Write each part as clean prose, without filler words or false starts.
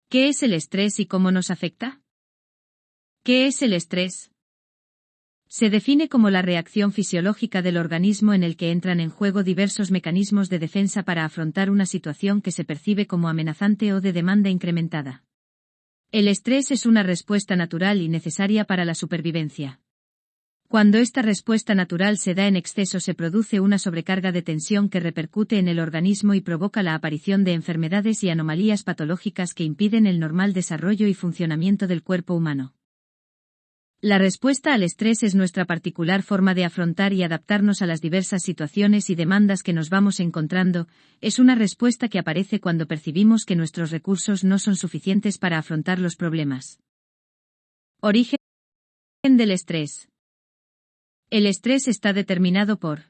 ¿Qué es el estrés y cómo nos afecta? ¿Qué es el estrés? Se define como la reacción fisiológica del organismo en el que entran en juego diversos mecanismos de defensa para afrontar una situación que se percibe como amenazante o de demanda incrementada. El estrés es una respuesta natural y necesaria para la supervivencia. Cuando esta respuesta natural se da en exceso se produce una sobrecarga de tensión que repercute en el organismo y provoca la aparición de enfermedades y anomalías patológicas que impiden el normal desarrollo y funcionamiento del cuerpo humano. La respuesta al estrés es nuestra particular forma de afrontar y adaptarnos a las diversas situaciones y demandas que nos vamos encontrando, es una respuesta que aparece cuando percibimos que nuestros recursos no son suficientes para afrontar los problemas. Origen del estrés. El estrés está determinado por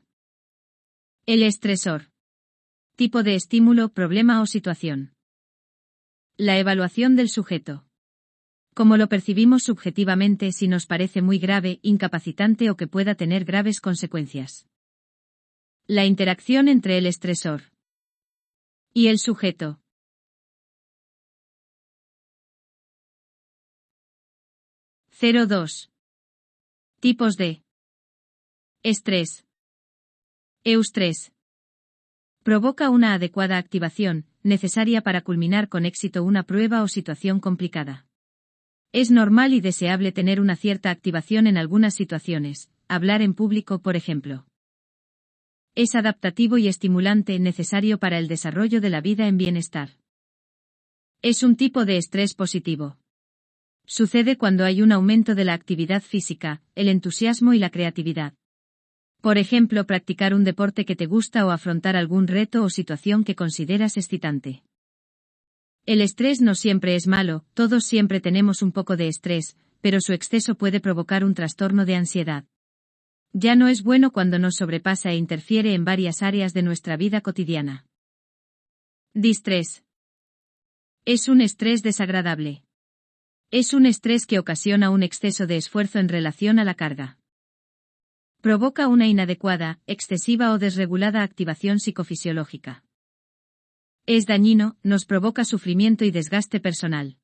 el estresor. Tipo de estímulo, problema o situación. La evaluación del sujeto. Como lo percibimos subjetivamente si nos parece muy grave, incapacitante o que pueda tener graves consecuencias. La interacción entre el estresor y el sujeto. (02) Tipos de estrés. Eustrés. Provoca una adecuada activación, necesaria para culminar con éxito una prueba o situación complicada. Es normal y deseable tener una cierta activación en algunas situaciones, hablar en público, por ejemplo. Es adaptativo y estimulante, necesario para el desarrollo de la vida en bienestar. Es un tipo de estrés positivo. Sucede cuando hay un aumento de la actividad física, el entusiasmo y la creatividad. Por ejemplo, practicar un deporte que te gusta o afrontar algún reto o situación que consideras excitante. El estrés no siempre es malo, todos siempre tenemos un poco de estrés, pero su exceso puede provocar un trastorno de ansiedad. Ya no es bueno cuando nos sobrepasa e interfiere en varias áreas de nuestra vida cotidiana. Distrés. Es un estrés desagradable. Es un estrés que ocasiona un exceso de esfuerzo en relación a la carga. Provoca una inadecuada, excesiva o desregulada activación psicofisiológica. Es dañino, nos provoca sufrimiento y desgaste personal.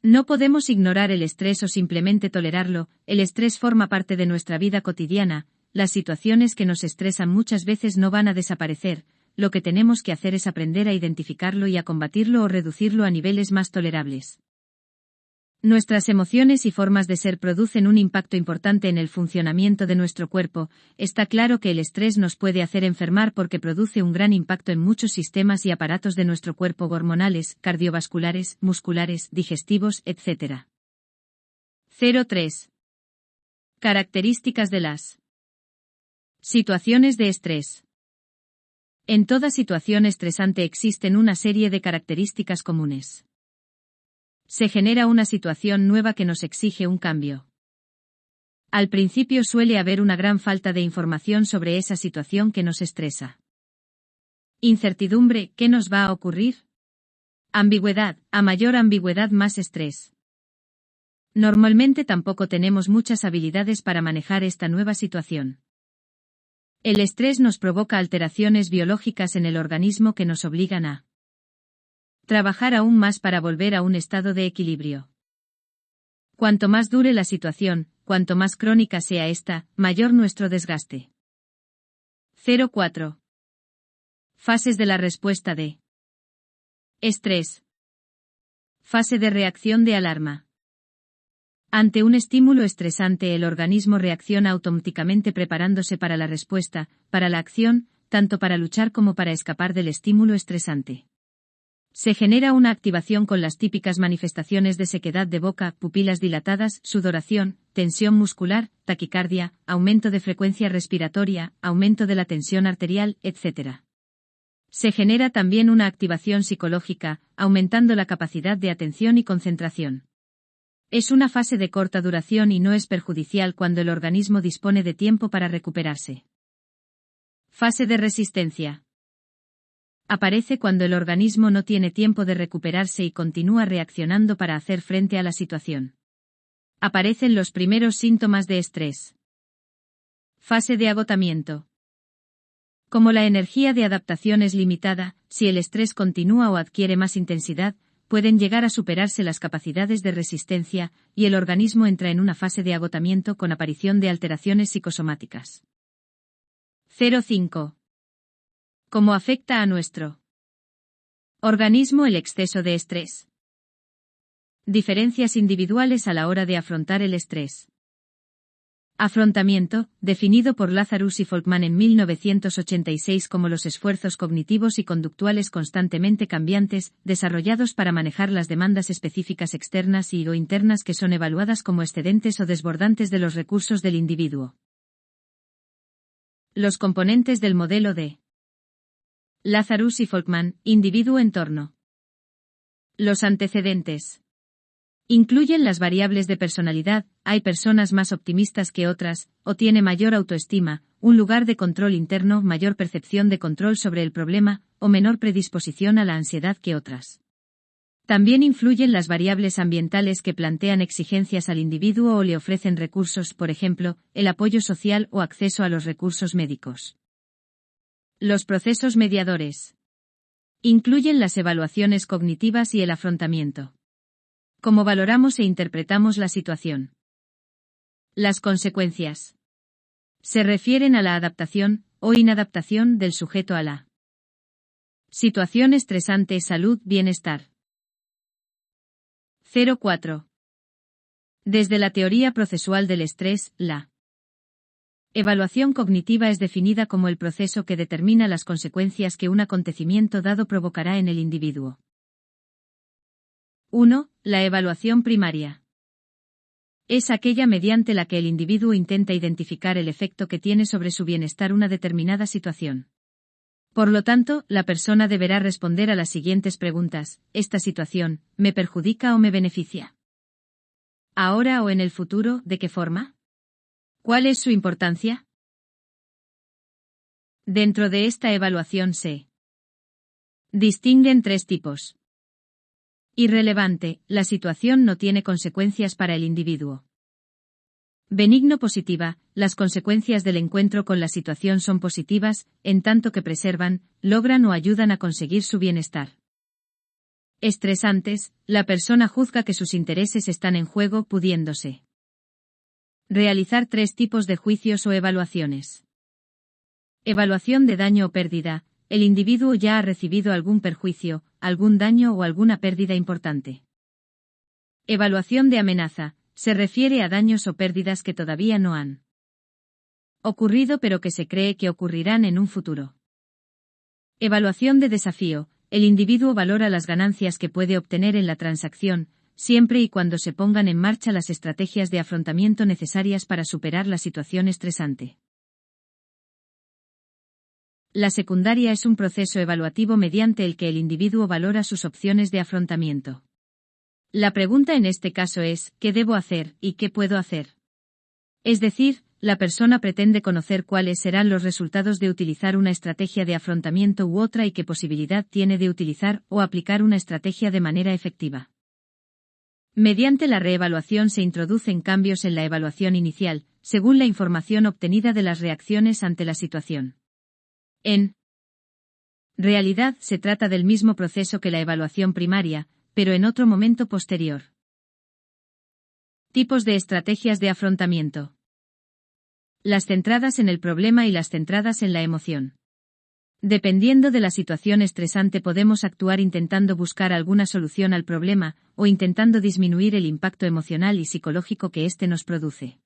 No podemos ignorar el estrés o simplemente tolerarlo, el estrés forma parte de nuestra vida cotidiana, las situaciones que nos estresan muchas veces no van a desaparecer, lo que tenemos que hacer es aprender a identificarlo y a combatirlo o reducirlo a niveles más tolerables. Nuestras emociones y formas de ser producen un impacto importante en el funcionamiento de nuestro cuerpo. Está claro que el estrés nos puede hacer enfermar porque produce un gran impacto en muchos sistemas y aparatos de nuestro cuerpo, hormonales, cardiovasculares, musculares, digestivos, etc. 03. Características de las situaciones de estrés. En toda situación estresante existen una serie de características comunes. Se genera una situación nueva que nos exige un cambio. Al principio suele haber una gran falta de información sobre esa situación que nos estresa. Incertidumbre, ¿qué nos va a ocurrir? Ambigüedad, a mayor ambigüedad más estrés. Normalmente tampoco tenemos muchas habilidades para manejar esta nueva situación. El estrés nos provoca alteraciones biológicas en el organismo que nos obligan a trabajar aún más para volver a un estado de equilibrio. Cuanto más dure la situación, cuanto más crónica sea esta, mayor nuestro desgaste. 04. Fases de la respuesta de estrés. Fase de reacción de alarma. Ante un estímulo estresante, el organismo reacciona automáticamente preparándose para la respuesta, para la acción, tanto para luchar como para escapar del estímulo estresante. Se genera una activación con las típicas manifestaciones de sequedad de boca, pupilas dilatadas, sudoración, tensión muscular, taquicardia, aumento de frecuencia respiratoria, aumento de la tensión arterial, etc. Se genera también una activación psicológica, aumentando la capacidad de atención y concentración. Es una fase de corta duración y no es perjudicial cuando el organismo dispone de tiempo para recuperarse. Fase de resistencia. Aparece cuando el organismo no tiene tiempo de recuperarse y continúa reaccionando para hacer frente a la situación. Aparecen los primeros síntomas de estrés. Fase de agotamiento. Como la energía de adaptación es limitada, si el estrés continúa o adquiere más intensidad, pueden llegar a superarse las capacidades de resistencia, y el organismo entra en una fase de agotamiento con aparición de alteraciones psicosomáticas. 0,5. ¿Cómo afecta a nuestro organismo el exceso de estrés? Diferencias individuales a la hora de afrontar el estrés. Afrontamiento, definido por Lazarus y Folkman en 1986 como los esfuerzos cognitivos y conductuales constantemente cambiantes, desarrollados para manejar las demandas específicas externas y o internas que son evaluadas como excedentes o desbordantes de los recursos del individuo. Los componentes del modelo de Lazarus y Folkman, individuo-entorno. Los antecedentes. Incluyen las variables de personalidad, hay personas más optimistas que otras, o tiene mayor autoestima, un lugar de control interno, mayor percepción de control sobre el problema, o menor predisposición a la ansiedad que otras. También influyen las variables ambientales que plantean exigencias al individuo o le ofrecen recursos, por ejemplo, el apoyo social o acceso a los recursos médicos. Los procesos mediadores. Incluyen las evaluaciones cognitivas y el afrontamiento. Cómo valoramos e interpretamos la situación. Las consecuencias. Se refieren a la adaptación, o inadaptación del sujeto a la situación estresante, salud, bienestar. 0,4. Desde la teoría procesual del estrés, la evaluación cognitiva es definida como el proceso que determina las consecuencias que un acontecimiento dado provocará en el individuo. 1. La evaluación primaria. Es aquella mediante la que el individuo intenta identificar el efecto que tiene sobre su bienestar una determinada situación. Por lo tanto, la persona deberá responder a las siguientes preguntas: ¿esta situación me perjudica o me beneficia? ¿Ahora o en el futuro? ¿De qué forma? ¿Cuál es su importancia? Dentro de esta evaluación se distinguen tres tipos. Irrelevante, la situación no tiene consecuencias para el individuo. Benigno positiva, las consecuencias del encuentro con la situación son positivas, en tanto que preservan, logran o ayudan a conseguir su bienestar. Estresantes, la persona juzga que sus intereses están en juego, pudiéndose realizar tres tipos de juicios o evaluaciones. Evaluación de daño o pérdida. El individuo ya ha recibido algún perjuicio, algún daño o alguna pérdida importante. Evaluación de amenaza. Se refiere a daños o pérdidas que todavía no han ocurrido pero que se cree que ocurrirán en un futuro. Evaluación de desafío. El individuo valora las ganancias que puede obtener en la transacción, siempre y cuando se pongan en marcha las estrategias de afrontamiento necesarias para superar la situación estresante. La secundaria es un proceso evaluativo mediante el que el individuo valora sus opciones de afrontamiento. La pregunta en este caso es, ¿qué debo hacer y qué puedo hacer? Es decir, la persona pretende conocer cuáles serán los resultados de utilizar una estrategia de afrontamiento u otra y qué posibilidad tiene de utilizar o aplicar una estrategia de manera efectiva. Mediante la reevaluación se introducen cambios en la evaluación inicial, según la información obtenida de las reacciones ante la situación. En realidad se trata del mismo proceso que la evaluación primaria, pero en otro momento posterior. Tipos de estrategias de afrontamiento. Las centradas en el problema y las centradas en la emoción. Dependiendo de la situación estresante podemos actuar intentando buscar alguna solución al problema, o intentando disminuir el impacto emocional y psicológico que éste nos produce.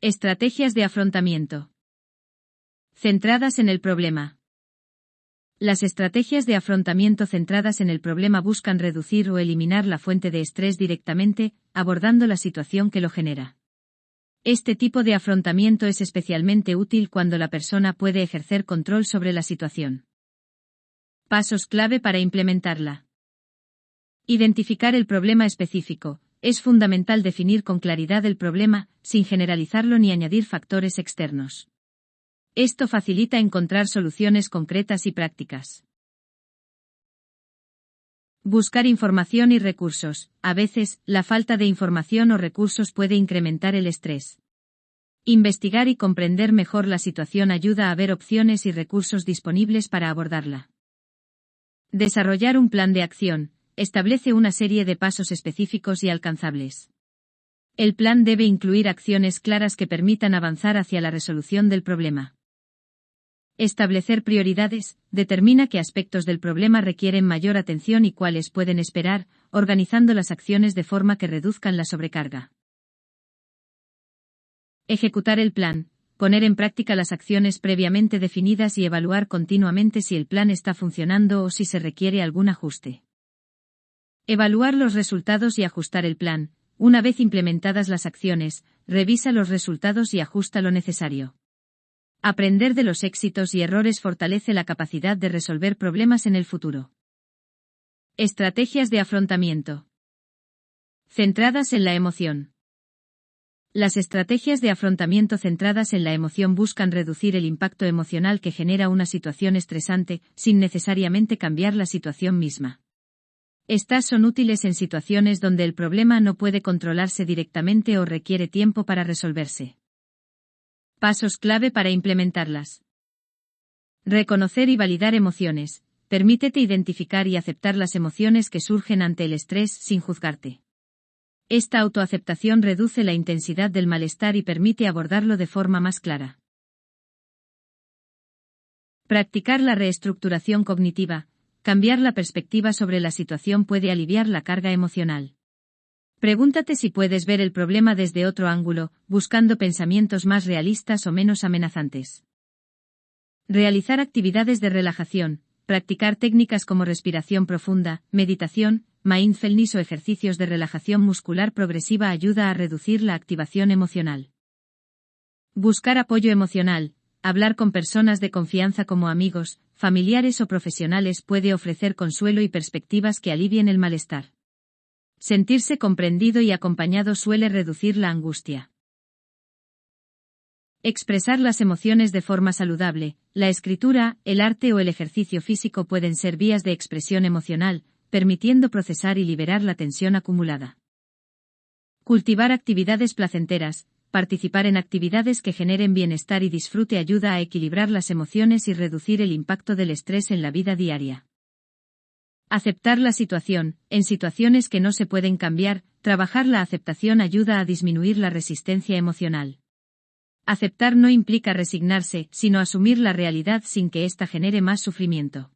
Estrategias de afrontamiento. Centradas en el problema. Las estrategias de afrontamiento centradas en el problema buscan reducir o eliminar la fuente de estrés directamente, abordando la situación que lo genera. Este tipo de afrontamiento es especialmente útil cuando la persona puede ejercer control sobre la situación. Pasos clave para implementarla. Identificar el problema específico. Es fundamental definir con claridad el problema, sin generalizarlo ni añadir factores externos. Esto facilita encontrar soluciones concretas y prácticas. Buscar información y recursos. A veces, la falta de información o recursos puede incrementar el estrés. Investigar y comprender mejor la situación ayuda a ver opciones y recursos disponibles para abordarla. Desarrollar un plan de acción. Establece una serie de pasos específicos y alcanzables. El plan debe incluir acciones claras que permitan avanzar hacia la resolución del problema. Establecer prioridades. Determina qué aspectos del problema requieren mayor atención y cuáles pueden esperar, organizando las acciones de forma que reduzcan la sobrecarga. Ejecutar el plan. Poner en práctica las acciones previamente definidas y evaluar continuamente si el plan está funcionando o si se requiere algún ajuste. Evaluar los resultados y ajustar el plan. Una vez implementadas las acciones, revisa los resultados y ajusta lo necesario. Aprender de los éxitos y errores fortalece la capacidad de resolver problemas en el futuro. Estrategias de afrontamiento. Centradas en la emoción. Las estrategias de afrontamiento centradas en la emoción buscan reducir el impacto emocional que genera una situación estresante, sin necesariamente cambiar la situación misma. Estas son útiles en situaciones donde el problema no puede controlarse directamente o requiere tiempo para resolverse. Pasos clave para implementarlas. Reconocer y validar emociones. Permítete identificar y aceptar las emociones que surgen ante el estrés sin juzgarte. Esta autoaceptación reduce la intensidad del malestar y permite abordarlo de forma más clara. Practicar la reestructuración cognitiva. Cambiar la perspectiva sobre la situación puede aliviar la carga emocional. Pregúntate si puedes ver el problema desde otro ángulo, buscando pensamientos más realistas o menos amenazantes. Realizar actividades de relajación. Practicar técnicas como respiración profunda, meditación, mindfulness o ejercicios de relajación muscular progresiva ayuda a reducir la activación emocional. Buscar apoyo emocional. Hablar con personas de confianza como amigos, familiares o profesionales puede ofrecer consuelo y perspectivas que alivien el malestar. Sentirse comprendido y acompañado suele reducir la angustia. Expresar las emociones de forma saludable. La escritura, el arte o el ejercicio físico pueden ser vías de expresión emocional, permitiendo procesar y liberar la tensión acumulada. Cultivar actividades placenteras. Participar en actividades que generen bienestar y disfrute ayuda a equilibrar las emociones y reducir el impacto del estrés en la vida diaria. Aceptar la situación. En situaciones que no se pueden cambiar, trabajar la aceptación ayuda a disminuir la resistencia emocional. Aceptar no implica resignarse, sino asumir la realidad sin que ésta genere más sufrimiento.